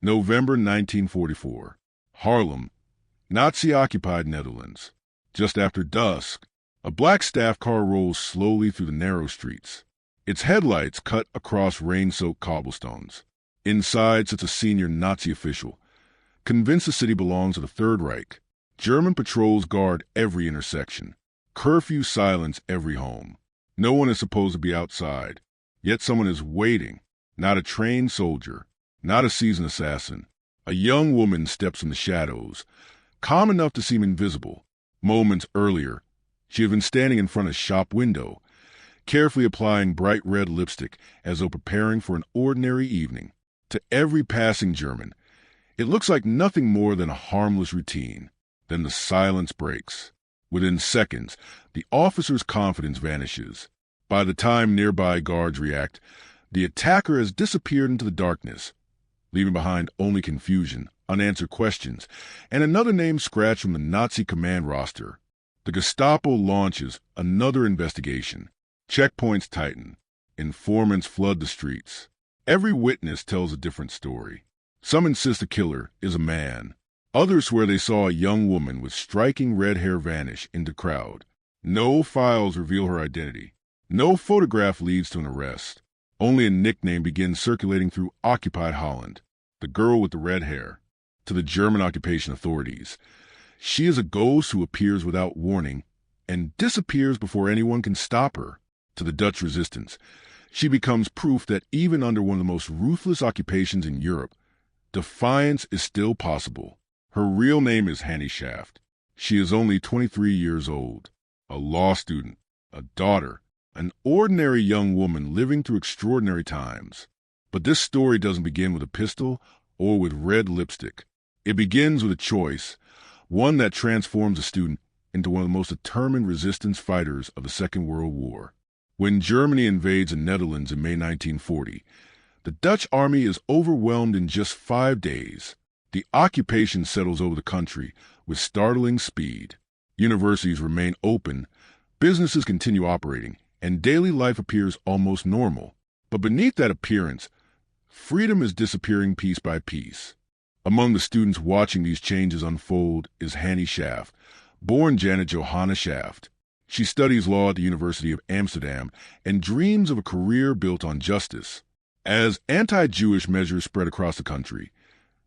November 1944. Haarlem, Nazi-occupied Netherlands. Just after dusk, a black staff car rolls slowly through the narrow streets. Its headlights cut across rain-soaked cobblestones. Inside sits a senior Nazi official, convinced the city belongs to the Third Reich. German patrols guard every intersection. Curfew silence every home. No one is supposed to be outside, yet someone is waiting. Not a trained soldier, not a seasoned assassin. A young woman steps from the shadows, calm enough to seem invisible. Moments earlier, she had been standing in front of a shop window, carefully applying bright red lipstick as though preparing for an ordinary evening. To every passing German, it looks like nothing more than a harmless routine. Then the silence breaks. Within seconds, the officer's confidence vanishes. By the time nearby guards react, the attacker has disappeared into the darkness, leaving behind only confusion, unanswered questions, and another name scratched from the Nazi command roster. The Gestapo launches another investigation. Checkpoints tighten. Informants flood the streets. Every witness tells a different story. Some insist the killer is a man. Others swear they saw a young woman with striking red hair vanish into the crowd. No files reveal her identity. No photograph leads to an arrest. Only a nickname begins circulating through occupied Holland, the girl with the red hair. To the German occupation authorities, she is a ghost who appears without warning and disappears before anyone can stop her. To the Dutch resistance, she becomes proof that even under one of the most ruthless occupations in Europe, defiance is still possible. Her real name is Hannie Schaft. She is only 23 years old, a law student, a daughter, an ordinary young woman living through extraordinary times. But this story doesn't begin with a pistol or with red lipstick. It begins with a choice, one that transforms a student into one of the most determined resistance fighters of the Second World War. When Germany invades the Netherlands in May 1940, the Dutch army is overwhelmed in just 5 days. The occupation settles over the country with startling speed. Universities remain open, businesses continue operating, and daily life appears almost normal. But beneath that appearance, freedom is disappearing piece by piece. Among the students watching these changes unfold is Hannie Schaft, born Janet Johanna Schaft. She studies law at the University of Amsterdam and dreams of a career built on justice. As anti-Jewish measures spread across the country,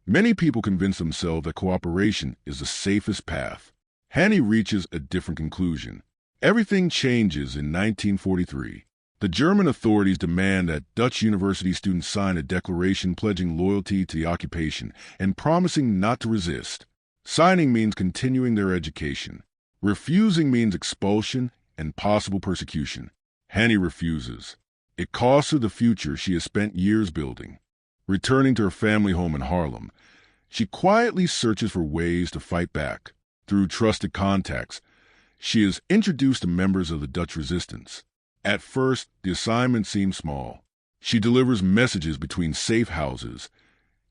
many people convince themselves that cooperation is the safest path. Hannie reaches a different conclusion. Everything changes in 1943. The German authorities demand that Dutch university students sign a declaration pledging loyalty to the occupation and promising not to resist. Signing means continuing their education. Refusing means expulsion and possible persecution. Hannie refuses. It costs her the future she has spent years building. Returning to her family home in Haarlem, she quietly searches for ways to fight back. Through trusted contacts, she is introduced to members of the Dutch resistance. At first, the assignment seems small. She delivers messages between safe houses,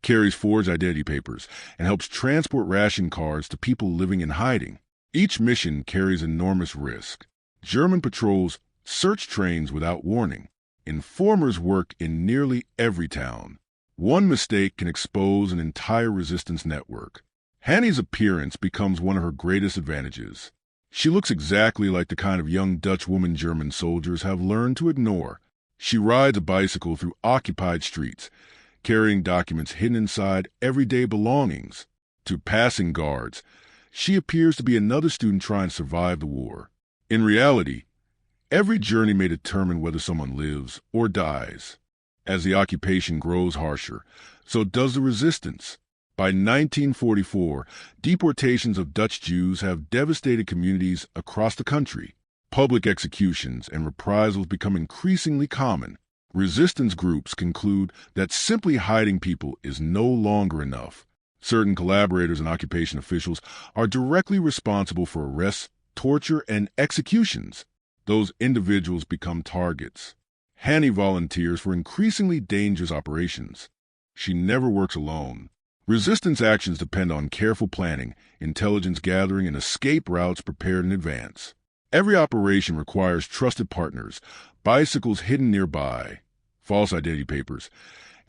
carries forged identity papers, and helps transport ration cards to people living in hiding. Each mission carries enormous risk. German patrols search trains without warning. Informers work in nearly every town. One mistake can expose an entire resistance network. Hannie's appearance becomes one of her greatest advantages. She looks exactly like the kind of young Dutch woman German soldiers have learned to ignore. She rides a bicycle through occupied streets, carrying documents hidden inside everyday belongings. To passing guards, she appears to be another student trying to survive the war. In reality, every journey may determine whether someone lives or dies. As the occupation grows harsher, so does the resistance. By 1944, deportations of Dutch Jews have devastated communities across the country. Public executions and reprisals become increasingly common. Resistance groups conclude that simply hiding people is no longer enough. Certain collaborators and occupation officials are directly responsible for arrests, torture, and executions. Those individuals become targets. Hannie volunteers for increasingly dangerous operations. She never works alone. Resistance actions depend on careful planning, intelligence gathering, and escape routes prepared in advance. Every operation requires trusted partners, bicycles hidden nearby, false identity papers,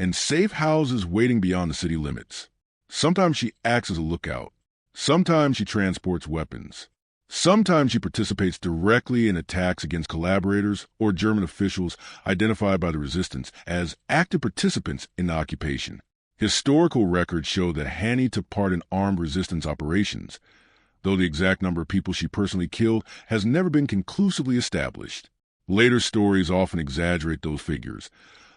and safe houses waiting beyond the city limits. Sometimes she acts as a lookout. Sometimes she transports weapons. Sometimes she participates directly in attacks against collaborators or German officials identified by the resistance as active participants in the occupation. Historical records show that Hannie took part in armed resistance operations, though the exact number of people she personally killed has never been conclusively established. Later stories often exaggerate those figures,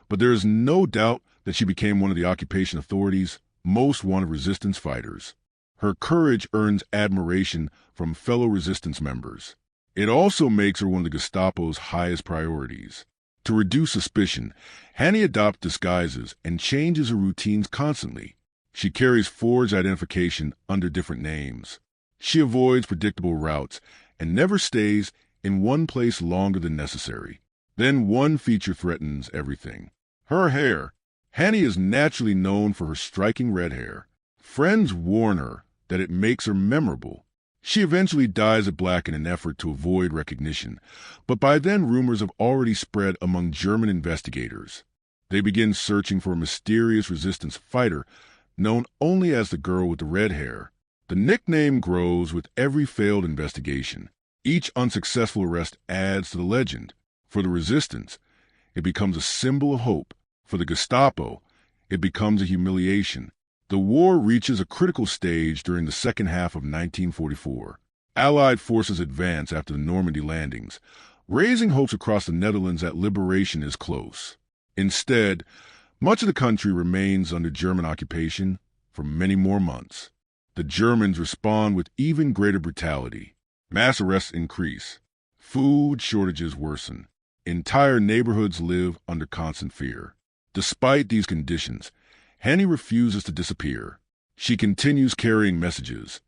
but there is no doubt that she became one of the occupation authorities' most wanted resistance fighters. Her courage earns admiration from fellow resistance members. It also makes her one of the Gestapo's highest priorities. To reduce suspicion, Hannie adopts disguises and changes her routines constantly. She carries forged identification under different names. She avoids predictable routes and never stays in one place longer than necessary. Then one feature threatens everything. Her hair. Hannie is naturally known for her striking red hair. Friends warn her that it makes her memorable. She eventually dyes it black in an effort to avoid recognition, but by then rumors have already spread among German investigators. They begin searching for a mysterious resistance fighter known only as the girl with the red hair. The nickname grows with every failed investigation. Each unsuccessful arrest adds to the legend. For the resistance, it becomes a symbol of hope. For the Gestapo, it becomes a humiliation. The war reaches a critical stage during the second half of 1944. Allied forces advance after the Normandy landings, raising hopes across the Netherlands that liberation is close. Instead, much of the country remains under German occupation for many more months. The Germans respond with even greater brutality. Mass arrests increase. Food shortages worsen. Entire neighborhoods live under constant fear. Despite these conditions, Hannie refuses to disappear. She continues carrying messages,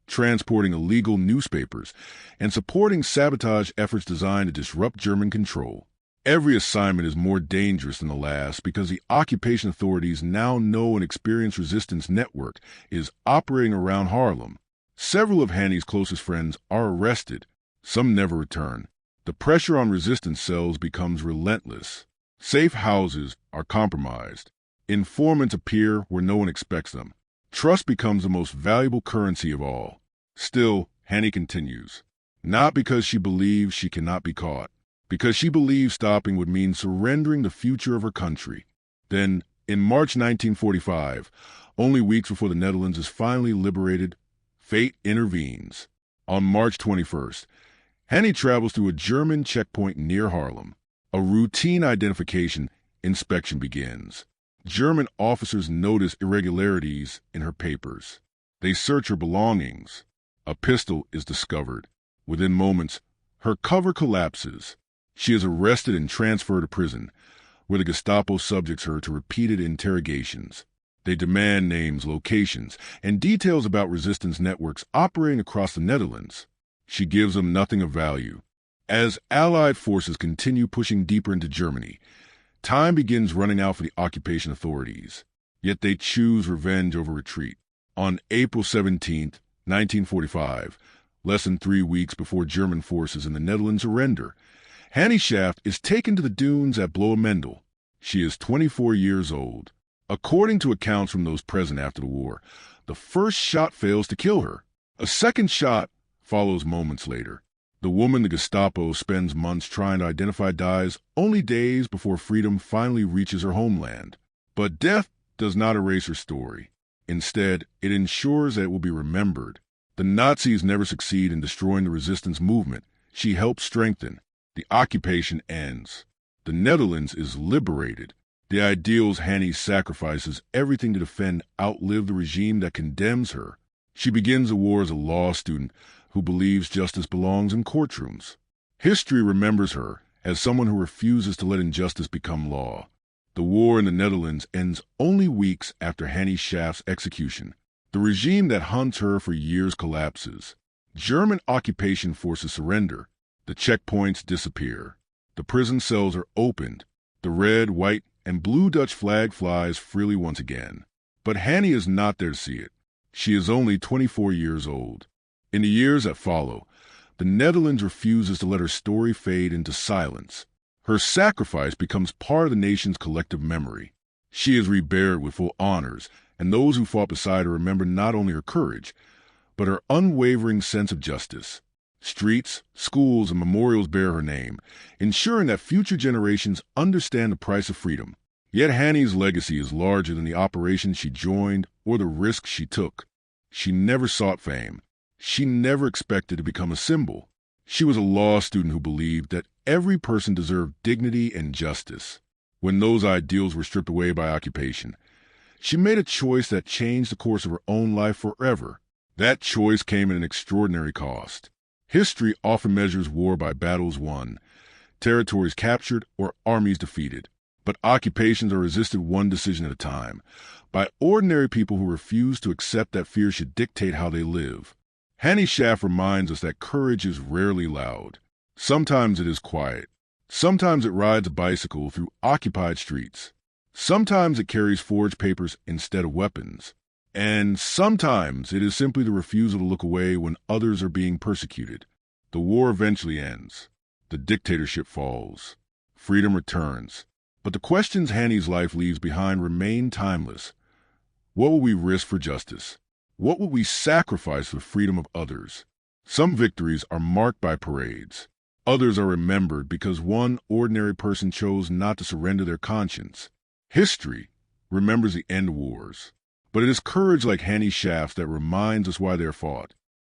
transporting illegal newspapers, and supporting sabotage efforts designed to disrupt German control. Every assignment is more dangerous than the last because the occupation authorities now know an experienced resistance network is operating around Haarlem. Several of Hannie's closest friends are arrested. Some never return. The pressure on resistance cells becomes relentless. Safe houses are compromised. Informants appear where no one expects them. Trust becomes the most valuable currency of all. Still, Hannie continues. Not because she believes she cannot be caught. Because she believes stopping would mean surrendering the future of her country. Then, in March 1945, only weeks before the Netherlands is finally liberated, fate intervenes. On March 21st, Hannie travels through a German checkpoint near Haarlem. A routine identification inspection begins. German officers notice irregularities in her papers. They search her belongings. A pistol is discovered. Within moments, her cover collapses. She is arrested and transferred to prison, where the Gestapo subjects her to repeated interrogations. They demand names, locations, and details about resistance networks operating across the Netherlands. She gives them nothing of value. As Allied forces continue pushing deeper into Germany, time begins running out for the occupation authorities. Yet they choose revenge over retreat. On April 17, 1945, less than 3 weeks before German forces in the Netherlands surrender, Hannie Schaft is taken to the dunes at Bloemendaal. She is 24 years old. According to accounts from those present after the war, the first shot fails to kill her. A second shot follows moments later. The woman the Gestapo spends months trying to identify dies only days before freedom finally reaches her homeland. But death does not erase her story. Instead, it ensures that it will be remembered. The Nazis never succeed in destroying the resistance movement she helped strengthen. The occupation ends. The Netherlands is liberated. The ideals Hannie sacrifices everything to defend outlive the regime that condemns her. She begins the war as a law student who believes justice belongs in courtrooms. History remembers her as someone who refuses to let injustice become law. The war in the Netherlands ends only weeks after Hannie Schaft's execution. The regime that hunts her for years collapses. German occupation forces surrender. The checkpoints disappear. The prison cells are opened. The red, white, and blue Dutch flag flies freely once again. But Hannie is not there to see it. She is only 24 years old. In the years that follow, the Netherlands refuses to let her story fade into silence. Her sacrifice becomes part of the nation's collective memory. She is reburied with full honors, and those who fought beside her remember not only her courage, but her unwavering sense of justice. Streets, schools, and memorials bear her name, ensuring that future generations understand the price of freedom. Yet Hannie's legacy is larger than the operations she joined or the risks she took. She never sought fame. She never expected to become a symbol. She was a law student who believed that every person deserved dignity and justice. When those ideals were stripped away by occupation, she made a choice that changed the course of her own life forever. That choice came at an extraordinary cost. History often measures war by battles won, territories captured, or armies defeated. But occupations are resisted one decision at a time, by ordinary people who refuse to accept that fear should dictate how they live. Hannie Schaft reminds us that courage is rarely loud. Sometimes it is quiet. Sometimes it rides a bicycle through occupied streets. Sometimes it carries forged papers instead of weapons. And sometimes it is simply the refusal to look away when others are being persecuted. The war eventually ends. The dictatorship falls. Freedom returns. But the questions Hannie's life leaves behind remain timeless. What will we risk for justice? What will we sacrifice for the freedom of others? Some victories are marked by parades. Others are remembered because one ordinary person chose not to surrender their conscience. History remembers the end of wars. But it is courage like Hannie Schaft's that reminds us why they are fought.